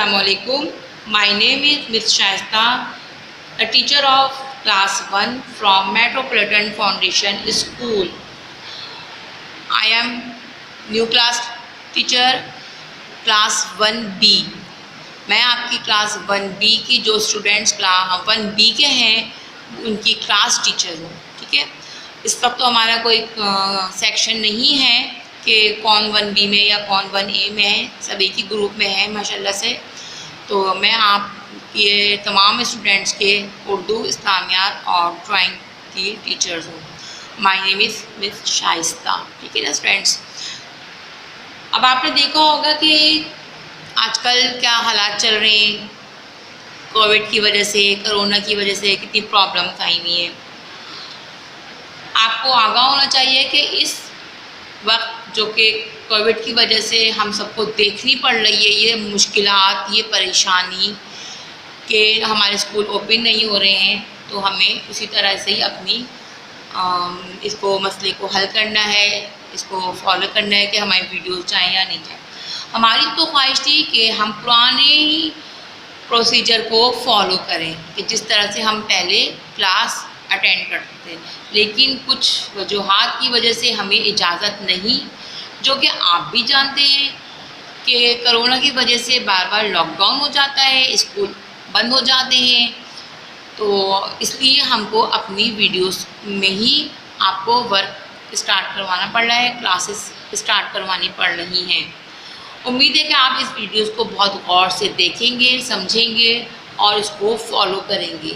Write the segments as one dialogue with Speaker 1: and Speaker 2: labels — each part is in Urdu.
Speaker 1: Assalamu alaikum. My name is Ms. Shaista, a teacher of class 1 from Metropolitan Foundation School. I am new class teacher class 1B. میں آپ کی کلاس 1B کی جو اسٹوڈینٹس کلاس 1B کے ہیں ان کی کلاس ٹیچر ہوں. ٹھیک ہے، اس وقت تو ہمارا کوئی سیکشن نہیں ہے کہ کون 1B میں یا کون 1A میں ہے، سب ایک ہی گروپ میں ہے ماشاءاللہ سے. تو میں آپ یہ تمام اسٹوڈینٹس کے اردو، اسلامیات اور ڈرائنگ کی ٹیچرز ہوں. مائی نیم از مس شائستہ. ٹھیک ہے نا اسٹوڈینٹس، اب آپ نے دیکھا ہوگا کہ آج کل کیا حالات چل رہے ہیں، کووڈ کی وجہ سے، کرونا کی وجہ سے کتنی پرابلمس آئی ہوئی ہیں. آپ کو آگاہ ہونا چاہیے کہ اس وقت جو کہ کووڈ کی وجہ سے ہم سب کو دیکھنی پڑ رہی ہے یہ مشکلات، یہ پریشانی کہ ہمارے اسکول اوپن نہیں ہو رہے ہیں، تو ہمیں اسی طرح سے ہی اپنی اس کو مسئلے کو حل کرنا ہے، اس کو فالو کرنا ہے کہ ہماری ویڈیوز جائیں یا نہیں جائیں. ہماری تو خواہش تھی کہ ہم پرانے ہی پروسیجر کو فالو کریں کہ جس طرح سے ہم پہلے کلاس اٹینڈ کرتے تھے، لیکن کچھ وجوہات کی وجہ سے ہمیں اجازت نہیں، جو کہ آپ بھی جانتے ہیں کہ کرونا کی وجہ سے بار بار لاک ڈاؤن ہو جاتا ہے، اسکول بند ہو جاتے ہیں. تو اس لیے ہم کو اپنی ویڈیوز میں ہی آپ کو ورک اسٹارٹ کروانا پڑ رہا ہے، کلاسز اسٹارٹ کروانی پڑ رہی ہیں. امید ہے کہ آپ اس ویڈیوز کو بہت غور سے دیکھیں گے، سمجھیں گے اور اس کو فالو کریں گے.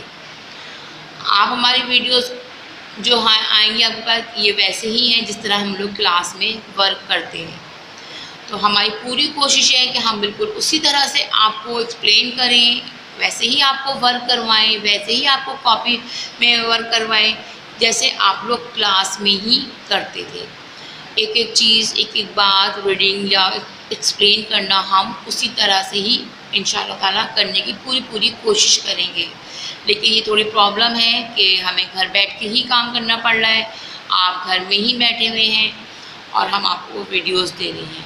Speaker 1: آپ ہماری ویڈیوز جو آئیں گی آپ کے پاس یہ ویسے ہی ہیں جس طرح ہم لوگ کلاس میں ورک کرتے ہیں. تو ہماری پوری کوشش ہے کہ ہم بالکل اسی طرح سے آپ کو ایکسپلین کریں، ویسے ہی آپ کو ورک کروائیں، ویسے ہی آپ کو کاپی میں ورک کروائیں جیسے آپ لوگ کلاس میں ہی کرتے تھے. ایک ایک چیز، ایک ایک بات ریڈنگ یا ایکسپلین کرنا ہم اسی طرح سے ہی انشاءاللہ تعالیٰ کرنے کی پوری کوشش کریں گے. لیکن یہ تھوڑی پرابلم ہے کہ ہمیں گھر بیٹھ کے ہی کام کرنا پڑ رہا ہے، آپ گھر میں ہی بیٹھے ہوئے ہیں اور ہم آپ کو ویڈیوز دے رہے ہیں.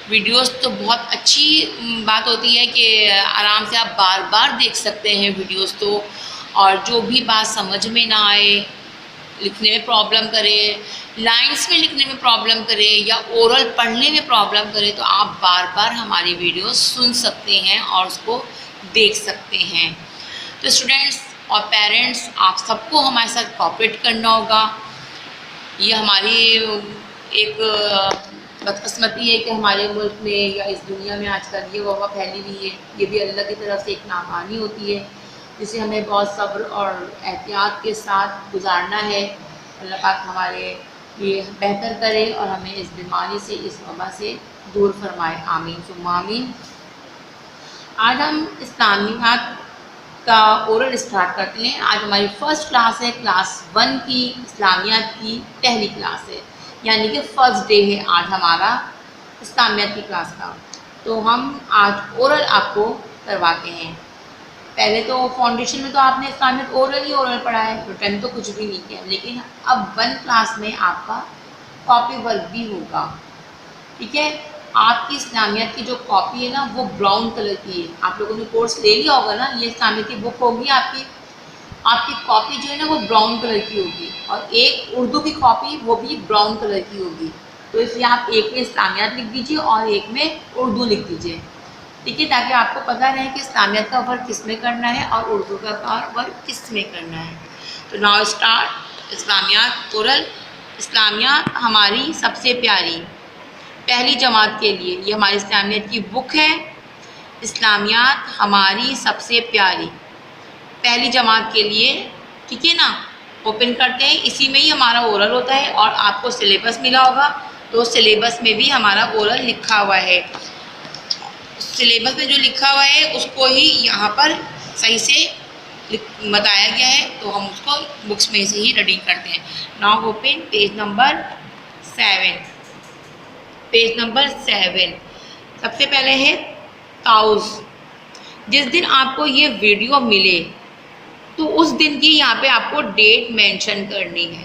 Speaker 1: ویڈیوز تو بہت اچھی بات ہوتی ہے کہ آرام سے آپ بار بار دیکھ سکتے ہیں ویڈیوز تو، اور جو بھی بات سمجھ میں نہ آئے، لکھنے میں پرابلم کرے، لائنس میں لکھنے میں پرابلم کرے یا اورل پڑھنے میں پرابلم کرے، تو آپ بار بار ہماری ویڈیوز سن سکتے ہیں اور اس کو دیکھ سکتے ہیں. تو اسٹوڈینٹس اور پیرنٹس آپ سب کو ہمارے ساتھ کوآپریٹ کرنا ہوگا. یہ ہماری ایک بدقسمتی ہے کہ ہمارے ملک میں یا اس دنیا میں آج کل یہ وبا پھیلی ہوئی ہے. یہ بھی اللہ کی طرف سے ایک ناکامی ہوتی ہے جسے ہمیں بہت صبر اور احتیاط کے ساتھ گزارنا ہے. اللہ پاک ہمارے یہ بہتر کرے اور ہمیں اس بیماری سے، اس وبا سے دور فرمائے. آمین ثم آمین. آج ہم اسلامیات کا اورل اسٹارٹ کرتے ہیں. آج ہماری فرسٹ کلاس ہے، کلاس 1 کی اسلامیات کی پہلی کلاس ہے، یعنی کہ فرسٹ ڈے ہے آج ہمارا اسلامیات کی کلاس کا. تو ہم آج اورل آپ کو کرواتے ہیں. پہلے تو فاؤنڈیشن میں تو آپ نے اسلامیات اورل پڑھا ہے، ریٹن تو کچھ بھی نہیں کیا، لیکن اب 1 کلاس میں آپ کا کاپی ورک بھی ہوگا. ٹھیک ہے، آپ کی اسلامیات کی جو کاپی ہے نا وہ براؤن کلر کی ہے. آپ لوگوں نے کورس لے لیا ہوگا نا، یہ اسلامیات کی بک ہوگی آپ کی کاپی جو ہے نا وہ براؤن کلر کی ہوگی، اور ایک اردو کی کاپی وہ بھی براؤن کلر کی ہوگی. تو اس لیے آپ ایک میں اسلامیات لکھ دیجیے اور ایک میں اردو لکھ دیجیے. ٹھیک ہے، تاکہ آپ کو پتہ رہے کہ اسلامیات کا ورک کس میں کرنا ہے اور اردو کا ورک کس میں کرنا ہے. تو ناؤ اسٹارٹ اسلامیات اورل. اسلامیات ہماری سب سے پیاری پہلی جماعت کے لیے، یہ ہماری اسلامیات کی بک ہے. اسلامیات ہماری سب سے پیاری پہلی جماعت کے لیے. ٹھیک ہے نا، اوپن کرتے ہیں، اسی میں ہی ہمارا اورل ہوتا ہے. اور آپ کو سلیبس ملا ہوگا تو سلیبس میں بھی ہمارا اورل لکھا ہوا ہے. سلیبس میں جو لکھا ہوا ہے اس کو ہی یہاں پر صحیح سے بتایا گیا ہے، تو ہم اس کو بکس میں سے ہی ریڈنگ کرتے ہیں. Now open page number 7. Page number 7 سب سے پہلے ہے تاؤز. جس دن آپ کو یہ ویڈیو ملے تو اس دن کی یہاں پہ آپ کو ڈیٹ مینشن کرنی ہے.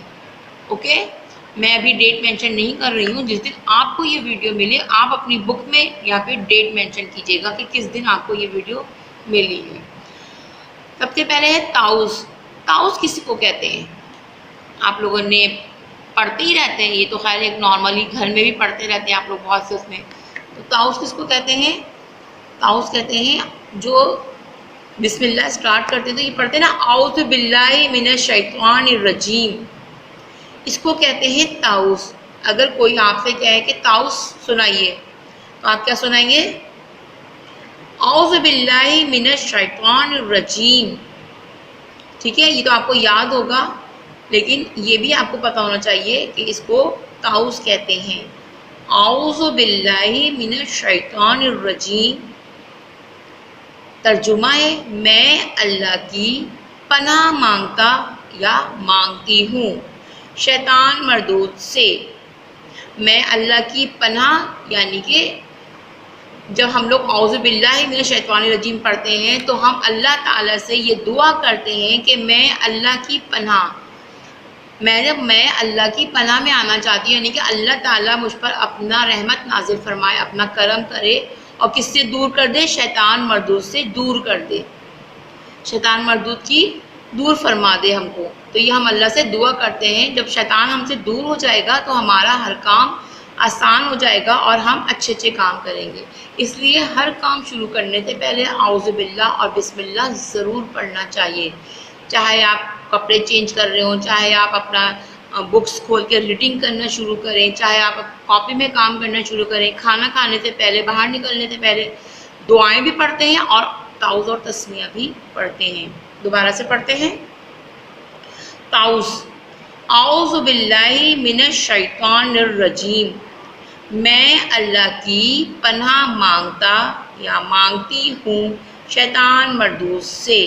Speaker 1: اوکے، میں ابھی ڈیٹ مینشن نہیں کر رہی ہوں. جس دن آپ کو یہ ویڈیو ملے آپ اپنی بک میں یا پھر ڈیٹ مینشن کیجیے گا کہ کس دن آپ کو یہ ویڈیو ملی ہے. سب سے پہلے ہے طاؤس. طاؤس کسی کو کہتے ہیں؟ آپ لوگوں نے پڑھتے ہی رہتے ہیں، یہ تو خیر ایک نارملی گھر میں بھی پڑھتے رہتے ہیں آپ لوگ بہت سے اس میں. تو طاؤس کس کو کہتے ہیں؟ طاؤس کہتے ہیں جو بسم اللہ اسٹارٹ کرتے ہیں تو یہ پڑھتے ہیں نا اعوذ باللہ من الشیطان الرجیم، اس کو کہتے ہیں طاؤس. اگر کوئی آپ سے کہے کہ طاؤس سنائیے تو آپ کیا سنائیں گے؟ اعوذ باللہ من الشیطان الرجیم. ٹھیک ہے، یہ تو آپ کو یاد ہوگا، لیکن یہ بھی آپ کو پتہ ہونا چاہیے کہ اس کو طاؤس کہتے ہیں. اعوذ باللہ من الشیطان الرجیم ترجمہ ہے میں اللہ کی پناہ مانگتا یا مانگتی ہوں شیطان مردود سے. میں اللہ کی پناہ یعنی کہ جب ہم لوگ اعوذ باللہ من الشیطان الرجیم پڑھتے ہیں تو ہم اللہ تعالیٰ سے یہ دعا کرتے ہیں کہ میں اللہ کی پناہ میں اللہ کی پناہ میں آنا چاہتی ہوں، یعنی کہ اللہ تعالیٰ مجھ پر اپنا رحمت نازل فرمائے، اپنا کرم کرے اور کس سے دور کر دے؟ شیطان مردود سے دور کر دے، شیطان مردود کی دور فرما دے ہم کو. تو یہ ہم اللہ سے دعا کرتے ہیں. جب شیطان ہم سے دور ہو جائے گا تو ہمارا ہر کام آسان ہو جائے گا اور ہم اچھے اچھے کام کریں گے. اس لیے ہر کام شروع کرنے سے پہلے اعوذ باللہ اور بسم اللہ ضرور پڑھنا چاہیے. چاہے آپ کپڑے چینج کر رہے ہوں، چاہے آپ اپنا بکس کھول کے ریڈنگ کرنا شروع کریں، چاہے آپ کاپی میں کام کرنا شروع کریں، کھانا کھانے سے پہلے، باہر نکلنے سے پہلے دعائیں بھی پڑھتے ہیں اور طاؤس اور تسمیہ بھی پڑھتے ہیں. دوبارہ سے پڑھتے ہیں طاؤس. اعوذ باللہ من الشیطان الرجیم میں اللہ کی پناہ مانگتا یا مانگتی ہوں شیطان مردود سے.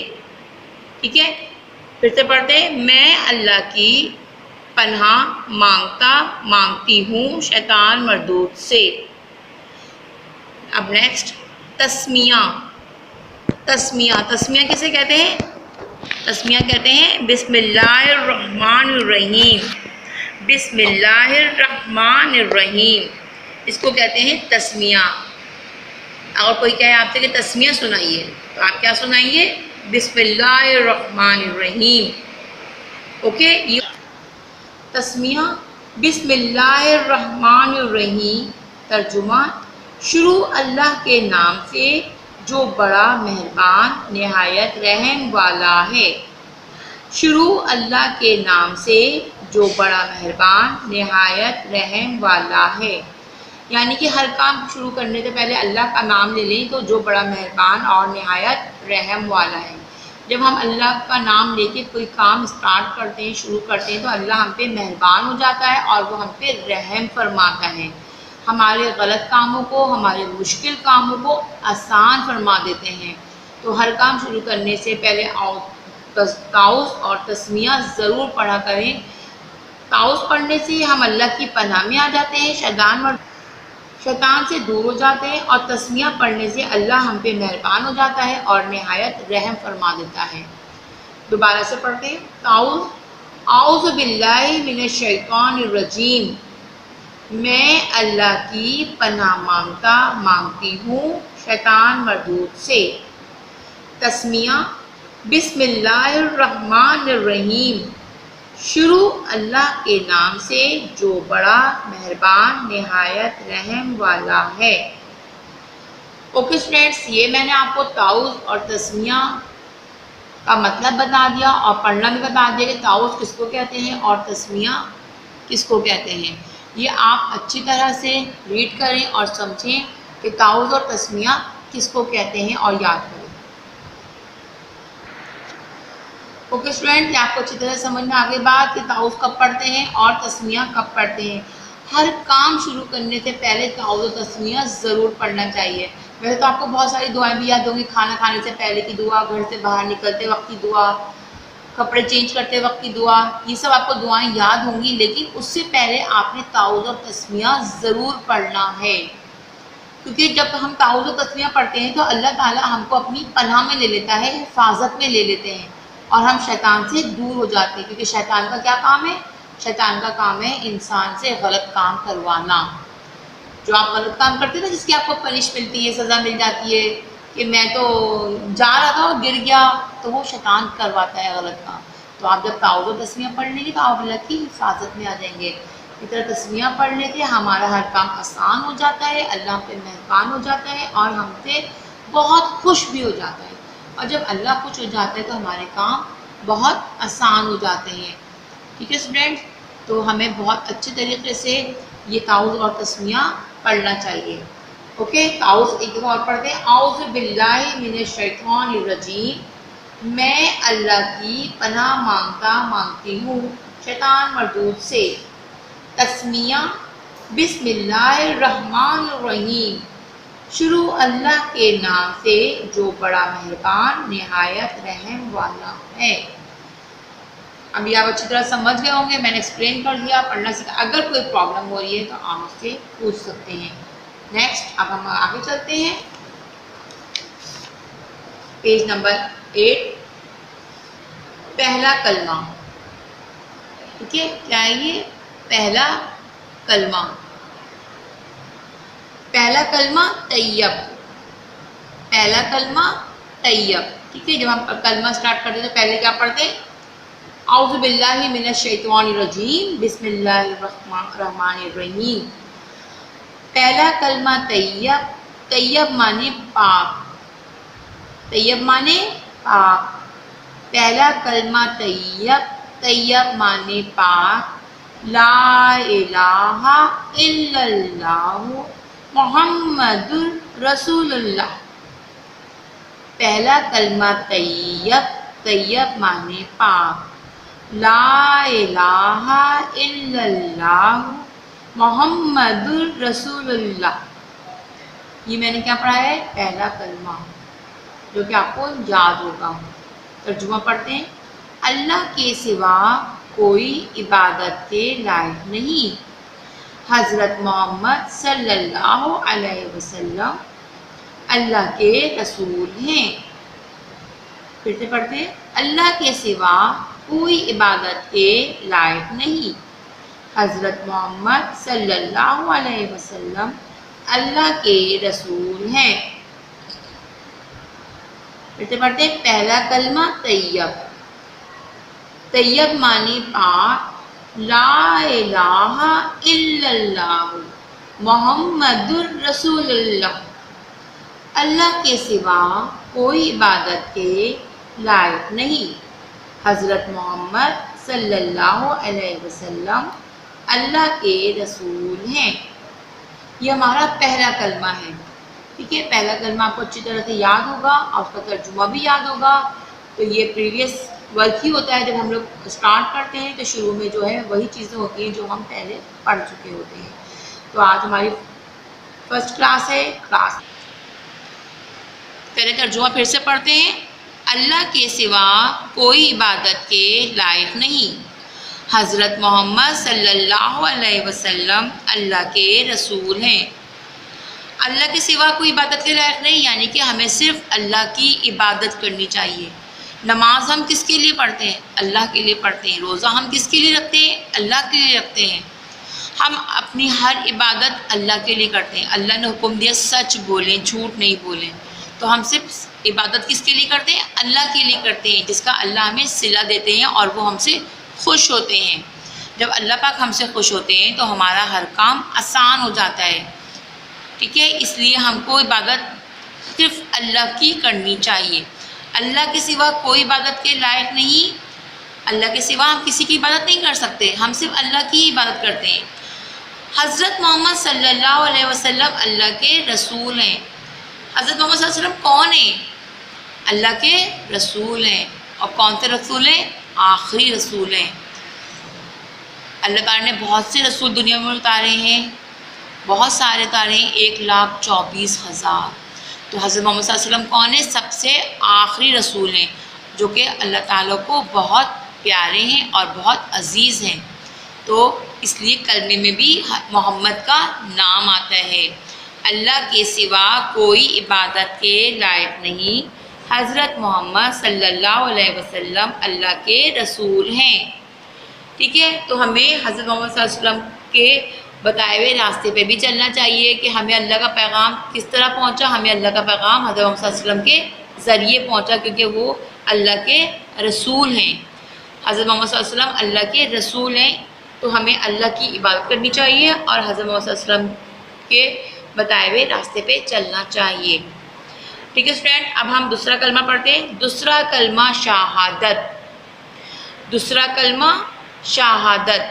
Speaker 1: ٹھیک ہے، پھر سے پڑھتے ہیں میں اللہ کی پناہ مانگتی ہوں شیطان مردود سے. اب نیکسٹ تسمیہ. تسمیہ کسے کہتے ہیں؟ تسمیہ کہتے ہیں بسم اللہ الرحمن الرحیم. بسم اللہ الرحمن الرحیم اس کو کہتے ہیں تسمیہ. اگر کوئی کہے آپ سے کہ تسمیہ سنائیے تو آپ کیا سنائیے؟ بسم اللہ الرحمن الرحیم. اوکے، یہ تسمیہ بسم اللہ الرحمن الرحیم. ترجمہ شروع اللہ کے نام سے جو بڑا مہربان نہایت رحم والا ہے. شروع اللہ کے نام سے جو بڑا مہربان نہایت رحم والا ہے. یعنی کہ ہر کام شروع کرنے سے پہلے اللہ کا نام لے لیں تو جو بڑا مہربان اور نہایت رحم والا ہے. جب ہم اللہ کا نام لے کے کوئی کام اسٹارٹ کرتے ہیں، شروع کرتے ہیں تو اللہ ہم پہ مہربان ہو جاتا ہے اور وہ ہم پہ رحم فرماتا ہے. ہمارے غلط کاموں کو، ہمارے مشکل کاموں کو آسان فرما دیتے ہیں. تو ہر کام شروع کرنے سے پہلے طاؤس اور تسمیہ ضرور پڑھا کریں. طاؤس پڑھنے سے ہم اللہ کی پناہ میں آ جاتے ہیں، شیطان سے دور ہو جاتے ہیں، اور تسمیہ پڑھنے سے اللہ ہم پہ مہربان ہو جاتا ہے اور نہایت رحم فرما دیتا ہے. دوبارہ سے پڑھتے ہیں طاؤس. اعوذ باللہ من الشیطان الرجیم میں اللہ کی پناہ مانگتی ہوں شیطان مردود سے. تسمیہ بسم اللہ الرحمن الرحیم شروع اللہ کے نام سے جو بڑا مہربان نہایت رحم والا ہے. اوکے اسٹوڈینٹس، یہ میں نے آپ کو طاؤس اور تسمیہ کا مطلب بتا دیا اور پڑھنا بھی بتا دیا کہ طاؤس کس کو کہتے ہیں اور تسمیہ کس کو کہتے ہیں. یہ آپ اچھی طرح سے ریڈ کریں اور سمجھیں کہ طاؤس اور تسمیہ کس کو کہتے ہیں اور یاد کریں. اوکے اسٹوڈینٹ، آپ کو اچھی طرح سمجھ میں آگے بات کہ طاؤس کب پڑھتے ہیں اور تسمیہ کب پڑھتے ہیں. ہر کام شروع کرنے سے پہلے طاؤس اور تسمیہ ضرور پڑھنا چاہیے. ویسے تو آپ کو بہت ساری دعائیں بھی یاد ہوں گی، کھانا کھانے سے پہلے کی دعا، گھر سے باہر نکلتے وقت کی دعا، کپڑے چینج کرتے وقت کی دعا، یہ سب آپ کو دعائیں یاد ہوں گی. لیکن اس سے پہلے آپ نے طاؤس اور تسمیہ ضرور پڑھنا ہے، کیونکہ جب ہم طاؤس اور تسمیہ پڑھتے ہیں تو اللہ تعالیٰ ہم کو اپنی پناہ میں لے لیتا ہے، حفاظت میں لے لیتے ہیں اور ہم شیطان سے دور ہو جاتے ہیں. کیونکہ شیطان کا کیا کام ہے؟ شیطان کا کام ہے انسان سے غلط کام کروانا. جو آپ غلط کام کرتے ہیں نا جس کی آپ کو پنش ملتی ہے, سزا مل جاتی ہے, کہ میں تو جا رہا تھا اور گر گیا, تو وہ شیطان کرواتا ہے غلط کام. تو آپ جب تعوذ و تسمیہ پڑھ لیں گے تو آپ اللہ کی حفاظت میں آ جائیں گے. اس طرح تسمیہ پڑھ لیتے ہمارا ہر کام آسان ہو جاتا ہے, اللہ ہم پہ مہربان ہو جاتا ہے اور ہم سے بہت خوش بھی ہو جاتا ہے. اور جب اللہ خوش ہو جاتا ہے تو ہمارے کام بہت آسان ہو جاتے ہیں. ٹھیک ہے اسٹوڈینٹس, تو ہمیں بہت اچھے طریقے سے یہ تعوذ اور تسمیہ پڑھنا چاہیے. اوکے, تعوذ ایک دفعہ اور پڑھتے ہیں. اعوذ باللہ من الشیطان الرجیم, میں اللہ کی پناہ مانگتی ہوں شیطان مردود سے. تسمیہ بسم اللہ الرحمن الرحیم, شروع اللہ کے نام سے جو بڑا مہربان نہایت رحم والا ہے. ابھی آپ اچھی طرح سمجھ گئے ہوں گے, میں نے ایکسپلین کر دیا, پڑھنا سیکھا. اگر کوئی پرابلم ہو رہی ہے تو آپ مجھ سے پوچھ سکتے ہیں. نیکسٹ اب ہم آگے چلتے ہیں. پیج نمبر 8, پہلا کلمہ. ٹھیک ہے, کیا ہے یہ؟ پہلا کلمہ. پہلا کلمہ طیب. پہلا کلمہ طیب. ٹھیک ہے, جب ہم کلمہ سٹارٹ کرتے تو پہلے کیا پڑھتے ہیں؟ اعوذ باللہ من الشیطان الرجیم بسم اللہ الرحمن الرحیم. پہلا کلمہ طیب. طیب مانے پاک. طیب مانے پاک. پہلا کلمہ طیب. طیب مانے پاک. لا الہ الا اللہ محمد رسول اللہ. پہلا کلمہ طیب. طیب مانے پاک. لا الہ الا اللہ محمد رسول اللہ. یہ میں نے کیا پڑھا ہے؟ پہلا کلمہ, جو کہ آپ کو یاد ہوگا. ترجمہ پڑھتے ہیں. اللہ کے سوا کوئی عبادت کے لائق نہیں. حضرت محمد صلی اللہ علیہ وسلم اللہ کے رسول ہیں. پھر سے پڑھتے ہیں. اللہ کے سوا کوئی عبادت کے لائق نہیں. حضرت محمد صلی اللہ علیہ وسلم اللہ کے رسول ہیں. پھر سے پڑھتے ہیں. پہلا کلمہ طیب. طیب معنی پاک. لا الہ الا اللہ محمد رسول اللہ. اللہ کے سوا کوئی عبادت کے لائق نہیں. حضرت محمد صلی اللہ علیہ وسلم اللہ کے رسول ہیں. یہ ہمارا پہلا کلمہ ہے. ٹھیک ہے, پہلا کلمہ آپ کو اچھی طرح سے یاد ہوگا اور اس کا ترجمہ بھی یاد ہوگا. تو یہ پریویس ورک ہی ہوتا ہے. جب ہم لوگ اسٹارٹ کرتے ہیں تو شروع میں جو ہے وہی چیزیں ہوتی ہیں جو ہم پہلے پڑھ چکے ہوتے ہیں. تو آج ہماری فرسٹ کلاس ہے. پہلے ترجمہ پھر سے پڑھتے ہیں. اللہ کے سوا کوئی عبادت کے لائق نہیں. حضرت محمد صلی اللہ علیہ وسلم اللہ کے رسول ہیں. اللہ کے سوا کوئی عبادت کے لائق نہیں, یعنی کہ ہمیں صرف اللہ کی عبادت کرنی چاہیے. نماز ہم کس کے لیے پڑھتے ہیں؟ اللہ کے لیے پڑھتے ہیں. روزہ ہم کس کے لیے رکھتے ہیں؟ اللہ کے لیے رکھتے ہیں. ہم اپنی ہر عبادت اللہ کے لیے کرتے ہیں. اللہ نے حکم دیا سچ بولیں, جھوٹ نہیں بولیں. تو ہم صرف عبادت کس کے لیے کرتے ہیں؟ اللہ کے لیے کرتے ہیں, جس کا اللہ ہمیں صلہ دیتے ہیں اور وہ ہم سے خوش ہوتے ہیں. جب اللہ پاک ہم سے خوش ہوتے ہیں تو ہمارا ہر کام آسان ہو جاتا ہے. ٹھیک ہے, اس لیے ہم کو عبادت صرف اللہ کی کرنی چاہیے. اللہ کے سوا کوئی عبادت کے لائق نہیں. اللہ کے سوا ہم کسی کی عبادت نہیں کر سکتے, ہم صرف اللہ کی عبادت کرتے ہیں. حضرت محمد صلی اللہ علیہ وسلم اللہ کے رسول ہیں. حضرت محمد صلی اللہ علیہ وسلم کون ہیں؟ اللہ کے رسول ہیں. اور کون سے رسول ہیں؟ آخری رسول ہیں. اللہ تعالیٰ نے بہت سے رسول دنیا میں اتارے ہیں, بہت سارے اتارے ہیں, 1,24,000. تو حضرت محمد صلی اللہ علیہ وسلم کون ہیں؟ سب سے آخری رسول ہیں, جو کہ اللہ تعالیٰ کو بہت پیارے ہیں اور بہت عزیز ہیں. تو اس لیے کلمے میں بھی محمد کا نام آتا ہے. اللہ کے سوا کوئی عبادت کے لائق نہیں. حضرت محمد صلی اللہ علیہ وسلم اللہ کے رسول ہیں. ٹھیک ہے، تو ہمیں حضرت محمد صلی اللہ علیہ وسلم کے بتائے ہوئے راستے پہ بھی چلنا چاہیے کہ ہمیں اللہ کا پیغام کس طرح پہنچا، ہمیں اللہ کا پیغام حضرت محمد صلی اللہ علیہ وسلم کے ذریعے پہنچا، کیونکہ وہ اللہ کے رسول ہیں۔ حضرت محمد صلی اللہ علیہ وسلم اللہ کے رسول ہیں، تو ہمیں اللہ کی عبادت کرنی چاہیے اور حضرت محمد صلی اللہ علیہ وسلم کے بتائے ہوئے راستے پہ چلنا چاہیے۔ ٹھیک ہے اسٹوڈینٹ، اب ہم دوسرا کلمہ پڑھتے ہیں۔ دوسرا کلمہ شہادت۔ دوسرا کلمہ شہادت۔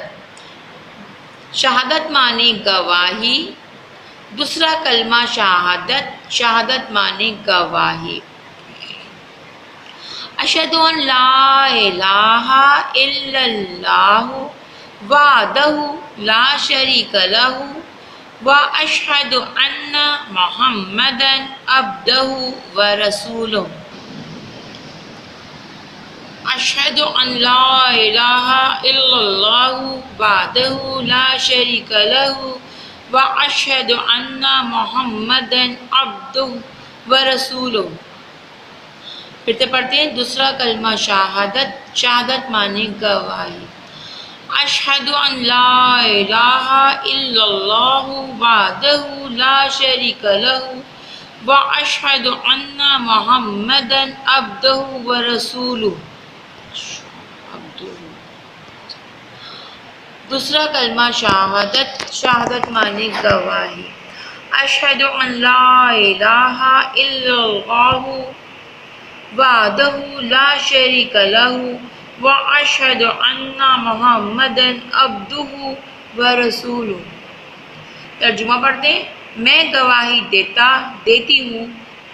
Speaker 1: شہادت معنی گواہی۔ دوسرا کلمہ شہادت۔ شہادت معنی گواہی۔ اشہد ان لا الہ الا اللہ وحدہ لا شریک لہ واشہد ان محمدا عبدہ ورسولہ۔ اشہد ان لا الہ الا اللہ وحدہ لا شریک لہ واشہد ان محمدا عبدہ ورسولہ۔ پھر سے پڑھتے ہیں۔ دوسرا کلمہ شہادت۔ شہادت معنی گواہی۔ اشہد ان لا الہ الا اللہ وحدہ لا شریک لہ واشہد ان محمدا عبدہ ورسولہ۔ دوسرا کلمہ شہادت۔ شہادت معنی گواہی۔ اشہد ان لا الہ الا اللہ وحدہ لا شریک لہ واشہد ان محمدا عبدہ ورسولہ۔ ترجمہ پڑھتے ہیں۔ میں گواہی دیتی ہوں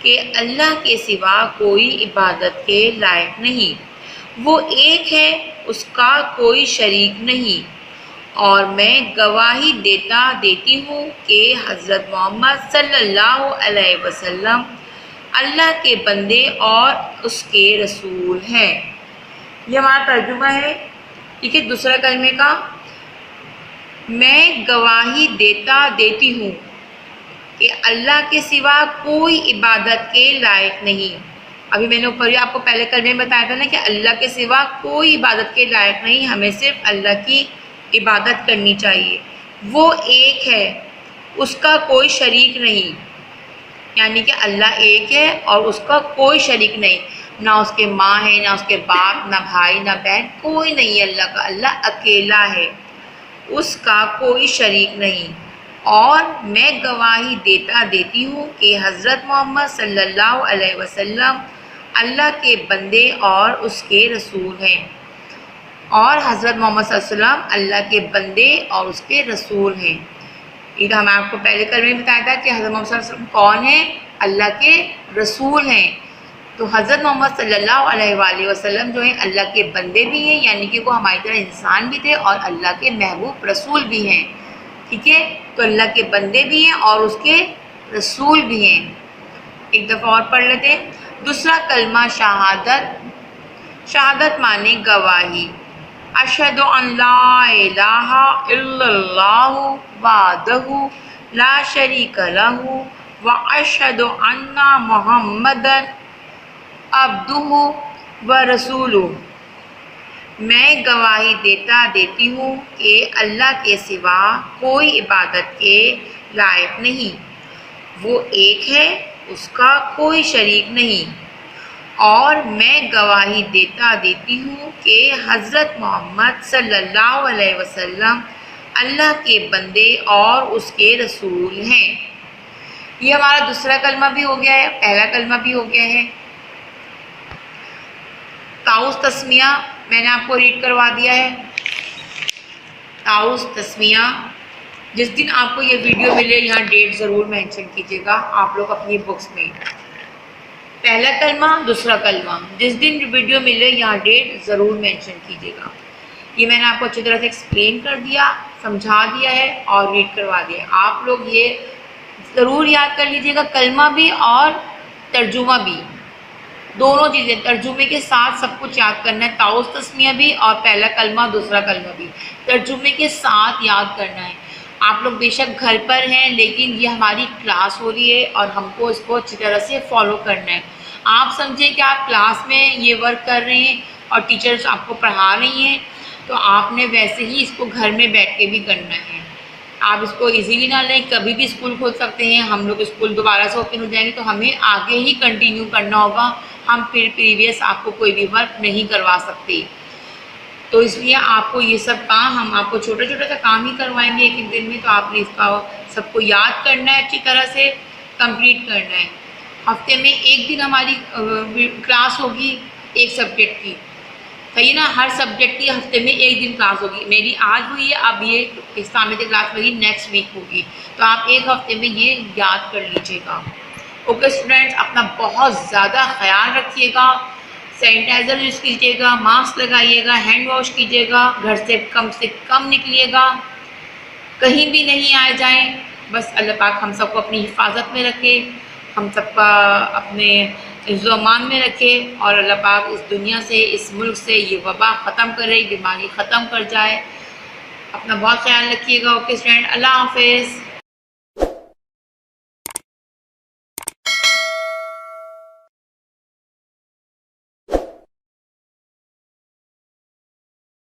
Speaker 1: کہ اللہ کے سوا کوئی عبادت کے لائق نہیں، وہ ایک ہے، اس کا کوئی شریک نہیں، اور میں گواہی دیتی ہوں کہ حضرت محمد صلی اللہ علیہ وسلم اللہ کے بندے اور اس کے رسول ہیں۔ یہ ہمارا ترجمہ ہے۔ ٹھیک ہے، دوسرا کلمے کا، میں گواہی دیتی ہوں کہ اللہ کے سوا کوئی عبادت کے لائق نہیں۔ ابھی میں نے اوپر ہی آپ کو پہلے کلمے میں بتایا تھا نا کہ اللہ کے سوا کوئی عبادت کے لائق نہیں، ہمیں صرف اللہ کی عبادت کرنی چاہیے۔ وہ ایک ہے، اس کا کوئی شریک نہیں، یعنی کہ اللہ ایک ہے اور اس کا کوئی شریک نہیں، نہ اس کے ماں ہے، نہ اس کے باپ، نہ بھائی، نہ بہن، کوئی نہیں ہے اللہ کا۔ اللہ اکیلا ہے، اس کا کوئی شریک نہیں، اور میں گواہی دیتی ہوں کہ حضرت محمد صلی اللہ علیہ وسلم اللہ کے بندے اور اس کے رسول ہیں۔ اور حضرت محمد صلی اللہ علیہ وسلم اللہ کے بندے اور اس کے رسول ہیں۔ یہ تو ہم آپ کو پہلے کلمے میں بتایا تھا کہ حضرت محمد صلی اللہ علیہ وسلم کون ہیں؟ اللہ کے رسول ہیں۔ تو حضرت محمد صلی اللہ علیہ وآلہ وسلم جو ہیں اللہ کے بندے بھی ہیں، یعنی کہ وہ ہماری طرح انسان بھی تھے اور اللہ کے محبوب رسول بھی ہیں۔ ٹھیک ہے، تو اللہ کے بندے بھی ہیں اور اس کے رسول بھی ہیں۔ ایک دفعہ اور پڑھ لیتے ہیں۔ دوسرا کلمہ شہادت۔ شہادت معنی گواہی۔ اشہد ان لا الہ الا اللہ وحدہ لا شریک لہ واشہد ان محمدا عبدہ ورسولہ۔ میں گواہی دیتی ہوں کہ اللہ کے سوا کوئی عبادت کے لائق نہیں، وہ ایک ہے، اس کا کوئی شریک نہیں، اور میں گواہی دیتی ہوں کہ حضرت محمد صلی اللہ علیہ وسلم اللہ کے بندے اور اس کے رسول ہیں۔ یہ ہمارا دوسرا کلمہ بھی ہو گیا ہے، پہلا کلمہ بھی ہو گیا ہے۔ تعوذ تسمیہ میں نے آپ کو ریڈ کروا دیا ہے۔ تعوذ تسمیہ، جس دن آپ کو یہ ویڈیو ملے یہاں ڈیٹ ضرور مینشن کیجیے گا آپ لوگ اپنی بکس میں۔ پہلا کلمہ، دوسرا کلمہ، جس دن ویڈیو ملے یہاں ڈیٹ ضرور مینشن کیجیے گا۔ یہ میں نے آپ کو اچھی طرح سے ایکسپلین کر دیا، سمجھا دیا ہے اور ریڈ کروا دیا ہے۔ آپ لوگ یہ ضرور یاد کر لیجیے گا، کلمہ بھی اور ترجمہ بھی، دونوں چیزیں ترجمے کے ساتھ سب کچھ یاد کرنا ہے۔ تعوذ تسمیہ بھی اور پہلا کلمہ دوسرا کلمہ بھی ترجمے کے ساتھ یاد کرنا ہے۔ آپ لوگ بے شک گھر پر ہیں، لیکن یہ ہماری کلاس ہو رہی ہے اور ہم کو اس کو اچھی طرح سے فالو کرنا ہے۔ آپ سمجھیں کہ آپ کلاس میں یہ ورک کر رہے ہیں اور ٹیچرز آپ کو پڑھا رہی ہیں، تو آپ نے ویسے ہی اس کو گھر میں بیٹھ کے بھی کرنا ہے. آپ اس کو ایزیلی نہ لیں, کبھی بھی اسکول کھول سکتے ہیں. ہم لوگ اسکول دوبارہ سے اوپن ہو جائیں گے تو ہمیں آگے ہی کنٹینیو کرنا ہوگا. ہم پھر پریویس آپ کو کوئی بھی ورک نہیں کروا سکتے. تو اس لیے آپ کو یہ سب کام, ہم آپ کو چھوٹا چھوٹا سا کام ہی کروائیں گے ایک ایک دن میں. تو آپ نے اس کا سب کو یاد کرنا ہے, اچھی طرح سے کمپلیٹ کرنا ہے. ہفتے میں ایک دن ہماری کلاس ہوگی ایک سبجیکٹ کی, صحیح نا. ہر سبجیکٹ کی ہفتے میں ایک دن کلاس ہوگی. میری آج ہوئی ہے, اب یہ اسلامیہ کی کلاس میری نیکسٹ ویک ہوگی. تو آپ ایک ہفتے میں یہ یاد کر لیجیے گا. اوکے اسٹوڈینٹس, اپنا بہت زیادہ خیال رکھیے گا. سینیٹائزر یوز کیجیے گا, ماسک لگائیے گا, ہینڈ واش کیجیے گا, گھر سے کم نکلیے گا, کہیں بھی نہیں آئے جائیں. بس اللہ پاک ہم سب کو اپنی حفاظت میں رکھے, ہم سب کا اپنے حفظ و امان میں رکھے, اور اللہ پاک اس دنیا سے, اس ملک سے یہ وبا ختم کرے, بیماری ختم کر جائے. اپنا بہت خیال رکھیے گا. اوکے اسٹوڈینٹ, اللہ حافظ.